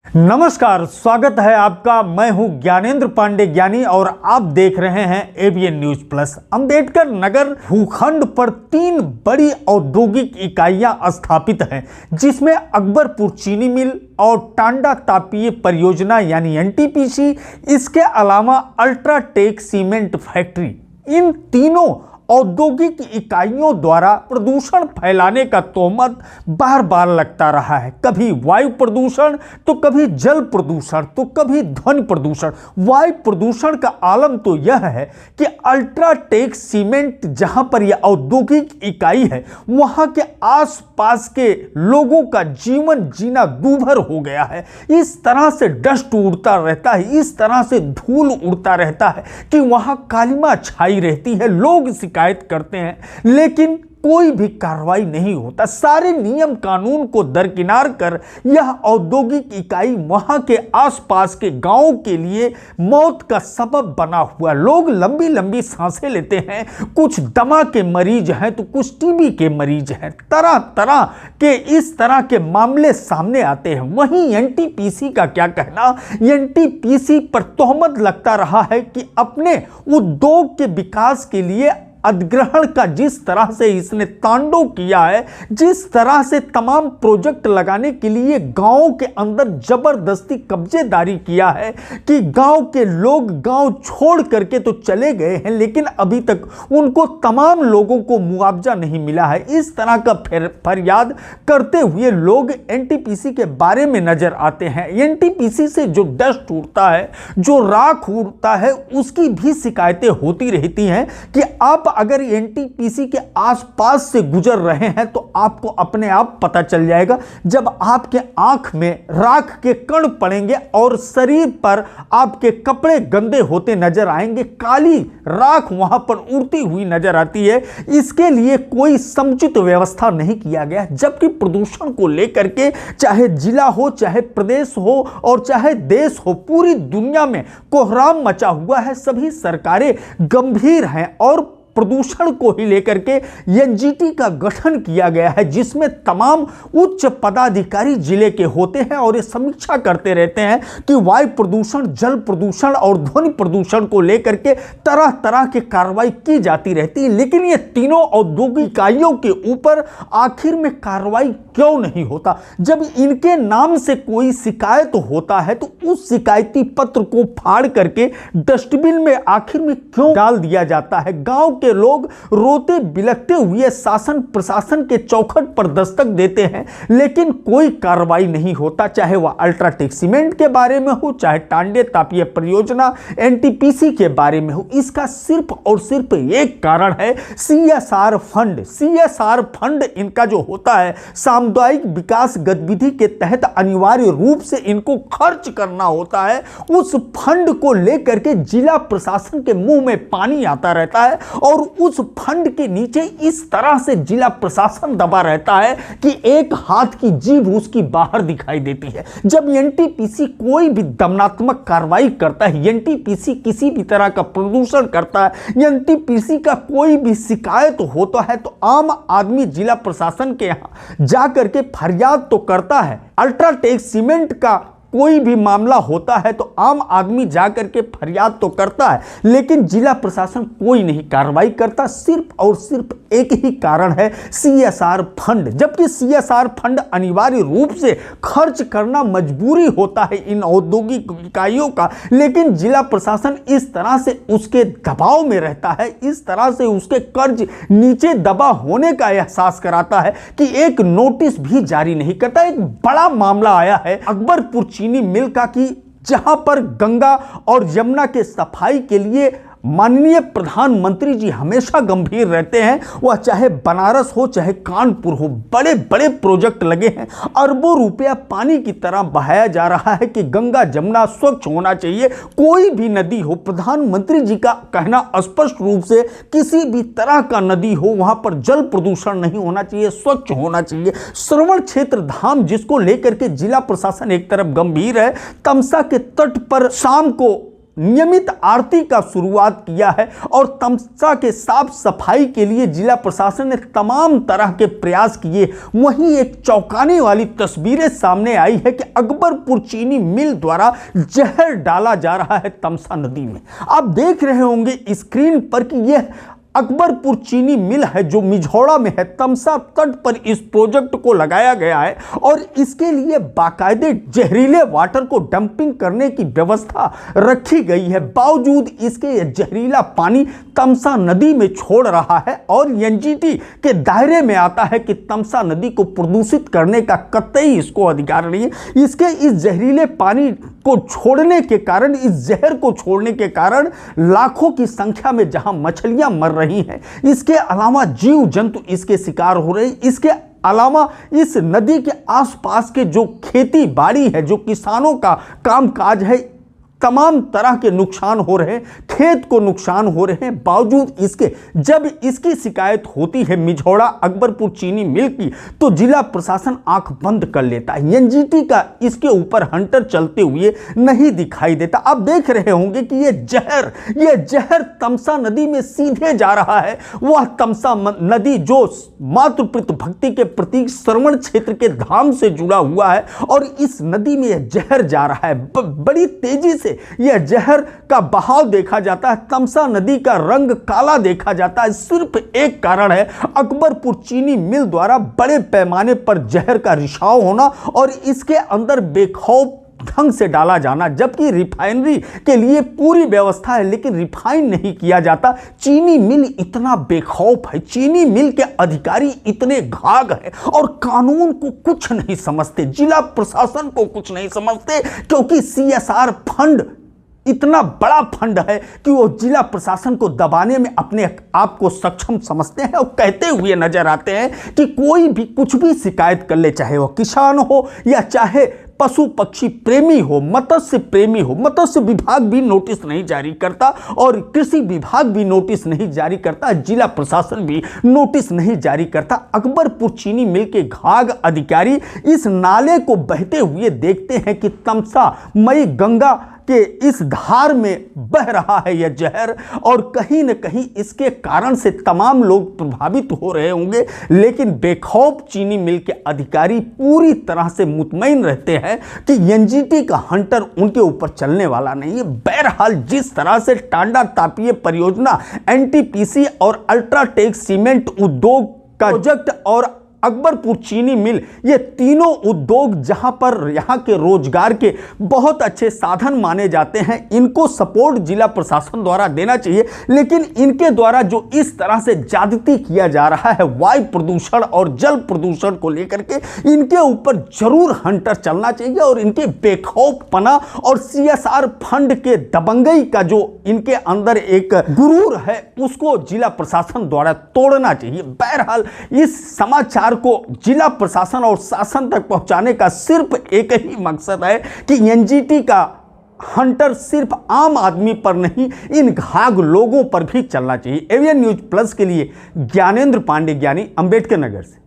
नमस्कार, स्वागत है आपका। मैं हूं ज्ञानेंद्र पांडे ज्ञानी और आप देख रहे हैं ABN news plus. Ambedkar Nagar भूखंड पर 3 बड़ी औद्योगिक इकाइयां स्थापित हैं, जिसमें अकबरपुर चीनी मिल और टांडा तापीय परियोजना यानी एनटीपीसी, इसके अलावा अल्ट्राटेक सीमेंट फैक्ट्री। इन तीनों औद्योगिक इकाइयों द्वारा प्रदूषण फैलाने का तोहमत बार बार लगता रहा है। कभी वायु प्रदूषण तो कभी जल प्रदूषण तो कभी ध्वनि प्रदूषण। वायु प्रदूषण का आलम तो यह है कि अल्ट्राटेक सीमेंट जहां पर यह औद्योगिक इकाई है, वहां के आसपास के लोगों का जीवन जीना दूभर हो गया है। इस तरह से डस्ट उड़ता रहता है, इस तरह से धूल उड़ता रहता है कि वहां कालिमा छाई रहती है। लोग शिकायत करते हैं, लेकिन कोई भी कार्रवाई नहीं होता। सारे नियम कानून को दरकिनार कर यह औद्योगिक इकाई वहां के आसपास के गांवों के लिए मौत का सबब बना हुआ। लोग लंबी लंबी सांसें लेते हैं, कुछ दमा के मरीज हैं तो कुछ टीबी के मरीज हैं। तरह तरह के इस तरह के मामले सामने आते हैं। वहीं एनटीपीसी का क्या कहना? एनटीपीसी पर तोहमत लगता रहा है कि अपने उद्योग के विकास के लिए अधिग्रहण का जिस तरह से इसने तांडव किया है, जिस तरह से तमाम प्रोजेक्ट लगाने के लिए गांवों के अंदर जबरदस्ती कब्जेदारी किया है कि गांव के लोग गांव छोड़ करके तो चले गए हैं, लेकिन अभी तक उनको तमाम लोगों को मुआवजा नहीं मिला है। इस तरह का फरियाद करते हुए लोग एनटीपीसी के बारे में नजर आते हैं। एनटीपीसी से जो डस्ट उड़ता है, जो राख उड़ता है, उसकी भी शिकायतें होती रहती हैं कि आप अगर एनटीपीसी के आसपास से गुजर रहे हैं तो आपको अपने आप पता चल जाएगा। जब आपके आंख में राख के कण पड़ेंगे और शरीर पर आपके कपड़े गंदे होते नजर आएंगे, काली राख वहां पर उड़ती हुई नजर आती है। इसके लिए कोई समुचित व्यवस्था नहीं किया गया। जबकि प्रदूषण को लेकर के चाहे जिला हो, चाहे प्रदेश हो और चाहे देश हो, पूरी दुनिया में कोहराम मचा हुआ है। सभी सरकारें गंभीर हैं और प्रदूषण को ही लेकर के एनजीटी का गठन किया गया है, जिसमें तमाम उच्च पदाधिकारी जिले के होते हैं और ये समीक्षा करते रहते हैं कि वायु प्रदूषण, जल प्रदूषण और ध्वनि प्रदूषण को लेकर के तरह तरह की कार्रवाई की जाती रहती है। लेकिन ये तीनों औद्योगिक इकाइयों के ऊपर आखिर में कार्रवाई क्यों नहीं होता? जब इनके नाम से कोई शिकायत होता है तो उस शिकायती पत्र को फाड़ करके डस्टबिन में आखिर में क्यों डाल दिया जाता है? गांव के लोग रोते बिलखते हुए शासन प्रशासन के चौखट पर दस्तक देते हैं, लेकिन कोई कार्रवाई नहीं होता। चाहे वह अल्ट्राटेक सीमेंट के बारे में हो, चाहे टांडे तापीय परियोजना एनटीपीसी के बारे में हो, इसका सिर्फ और सिर्फ एक कारण है, सीएसआर फंड। सीएसआर फंड इनका जो होता है, सामुदायिक विकास गतिविधि के तहत अनिवार्य रूप से इनको खर्च करना होता है। उस फंड को लेकर के जिला प्रशासन के मुंह में पानी आता रहता है और उस फंड के नीचे इस तरह से जिला प्रशासन दबा रहता है कि एक हाथ की जीभ उसकी बाहर दिखाई देती है। जब एनटीपीसी कोई भी दमनात्मक कार्रवाई करता है, एनटीपीसी किसी भी तरह का प्रदूषण करता है, एनटीपीसी का कोई भी शिकायत होता है, तो आम आदमी जिला प्रशासन के यहां जाकर के फरियाद तो करता है। अल्ट्राटेक सीमेंट का कोई भी मामला होता है तो आम आदमी जाकर के फरियाद तो करता है, लेकिन जिला प्रशासन कोई नहीं कार्रवाई करता। सिर्फ और सिर्फ एक ही कारण है, सीएसआर फंड। जबकि सीएसआर फंड अनिवार्य रूप से खर्च करना मजबूरी होता है इन औद्योगिक इकाइयों का, लेकिन जिला प्रशासन इस तरह से उसके दबाव में रहता है, इस तरह से उसके कर्ज नीचे दबा होने का एहसास कराता है कि एक नोटिस भी जारी नहीं करता। एक बड़ा मामला आया है अकबरपुर चीनी मिल का कि जहां पर गंगा और यमुना के सफाई के लिए माननीय प्रधानमंत्री जी हमेशा गंभीर रहते हैं। वह चाहे बनारस हो, चाहे कानपुर हो, बड़े बड़े प्रोजेक्ट लगे हैं। अरबों रुपया पानी की तरह बहाया जा रहा है कि गंगा जमुना स्वच्छ होना चाहिए। कोई भी नदी हो, प्रधानमंत्री जी का कहना स्पष्ट रूप से किसी भी तरह का नदी हो, वहां पर जल प्रदूषण नहीं होना चाहिए, स्वच्छ होना चाहिए। श्रवण क्षेत्र धाम जिसको लेकर के जिला प्रशासन एक तरफ गंभीर है, तमसा के तट पर शाम को नियमित आरती का शुरुआत किया है और तमसा के साफ सफाई के लिए जिला प्रशासन ने तमाम तरह के प्रयास किए। वहीं एक चौंकाने वाली तस्वीरें सामने आई है कि अकबरपुर चीनी मिल द्वारा जहर डाला जा रहा है तमसा नदी में। आप देख रहे होंगे स्क्रीन पर कि यह अकबरपुर चीनी मिल है जो मिझौड़ा में है। तमसा तट पर इस प्रोजेक्ट को लगाया गया है और इसके लिए बाकायदे जहरीले वाटर को डंपिंग करने की व्यवस्था रखी गई है। बावजूद इसके यह जहरीला पानी तमसा नदी में छोड़ रहा है और एनजीटी के दायरे में आता है कि तमसा नदी को प्रदूषित करने का कतई इसको अधिकार नहीं है। इसके इस जहरीले पानी को छोड़ने के कारण, इस जहर को छोड़ने के कारण लाखों की संख्या में जहां मछलियां मर रही हैं, इसके अलावा जीव जंतु इसके शिकार हो रहे हैं। इसके अलावा इस नदी के आसपास के जो खेती बाड़ी है, जो किसानों का कामकाज है, तमाम तरह के नुकसान हो रहे हैं, खेत को नुकसान हो रहे हैं। बावजूद इसके जब इसकी शिकायत होती है मिझौड़ा अकबरपुर चीनी मिल की, तो जिला प्रशासन आंख बंद कर लेता है। एनजीटी का इसके ऊपर हंटर चलते हुए नहीं दिखाई देता। आप देख रहे होंगे कि यह जहर तमसा नदी में सीधे जा रहा है। वह तमसा नदी जो मातृपितृ भक्ति के प्रतीक श्रवण क्षेत्र के धाम से जुड़ा हुआ है और इस नदी में यह जहर जा रहा है। बड़ी तेजी से यह जहर का बहाव देखा जाता है। तमसा नदी का रंग काला देखा जाता है। सिर्फ एक कारण है, अकबरपुर चीनी मिल द्वारा बड़े पैमाने पर जहर का रिसाव होना और इसके अंदर बेखौफ ढंग से डाला जाना, जबकि रिफाइनरी के लिए पूरी व्यवस्था है लेकिन रिफाइन नहीं किया जाता। चीनी मिल इतना बेखौफ है, चीनी मिल के अधिकारी इतने घाघ है और कानून को कुछ नहीं समझते, जिला प्रशासन को कुछ नहीं समझते, क्योंकि सीएसआर फंड इतना बड़ा फंड है कि वो जिला प्रशासन को दबाने में अपने आप को सक्षम समझते हैं और कहते हुए नजर आते हैं कि कोई भी कुछ भी शिकायत कर ले, चाहे वो किसान हो या चाहे पशु पक्षी प्रेमी हो, मत्स्य प्रेमी हो। मत्स्य विभाग भी नोटिस नहीं जारी करता और कृषि विभाग भी नोटिस नहीं जारी करता, जिला प्रशासन भी नोटिस नहीं जारी करता। अकबरपुर चीनी मिल के घाघ अधिकारी इस नाले को बहते हुए देखते हैं कि तमसा मई गंगा कि इस धार में बह रहा है यह जहर और कहीं न कहीं इसके कारण से तमाम लोग प्रभावित हो रहे होंगे, लेकिन बेखौफ चीनी मिल के अधिकारी पूरी तरह से मुतमईन रहते हैं कि एनजीटी का हंटर उनके ऊपर चलने वाला नहीं है। बहरहाल जिस तरह से टांडा तापीय परियोजना, एनटीपीसी और अल्ट्राटेक सीमेंट उद्योग का प्रोजेक्ट और अकबरपुर चीनी मिल, ये तीनों उद्योग जहां पर यहां के रोजगार के बहुत अच्छे साधन माने जाते हैं, इनको सपोर्ट जिला प्रशासन द्वारा देना चाहिए। लेकिन इनके द्वारा जो इस तरह से ज्यादती किया जा रहा है वायु प्रदूषण और जल प्रदूषण को लेकर के, इनके ऊपर जरूर हंटर चलना चाहिए और इनके बेखौफपना और सीएसआर फंड के दबंगई का जो इनके अंदर एक गुरूर है, उसको जिला प्रशासन द्वारा तोड़ना चाहिए। बहरहाल इस समाचार को जिला प्रशासन और शासन तक पहुंचाने का सिर्फ एक ही मकसद है कि एनजीटी का हंटर सिर्फ आम आदमी पर नहीं, इन घाघ लोगों पर भी चलना चाहिए। एवीएन न्यूज प्लस के लिए ज्ञानेंद्र पांडे, ज्ञानी, अंबेडकर नगर से।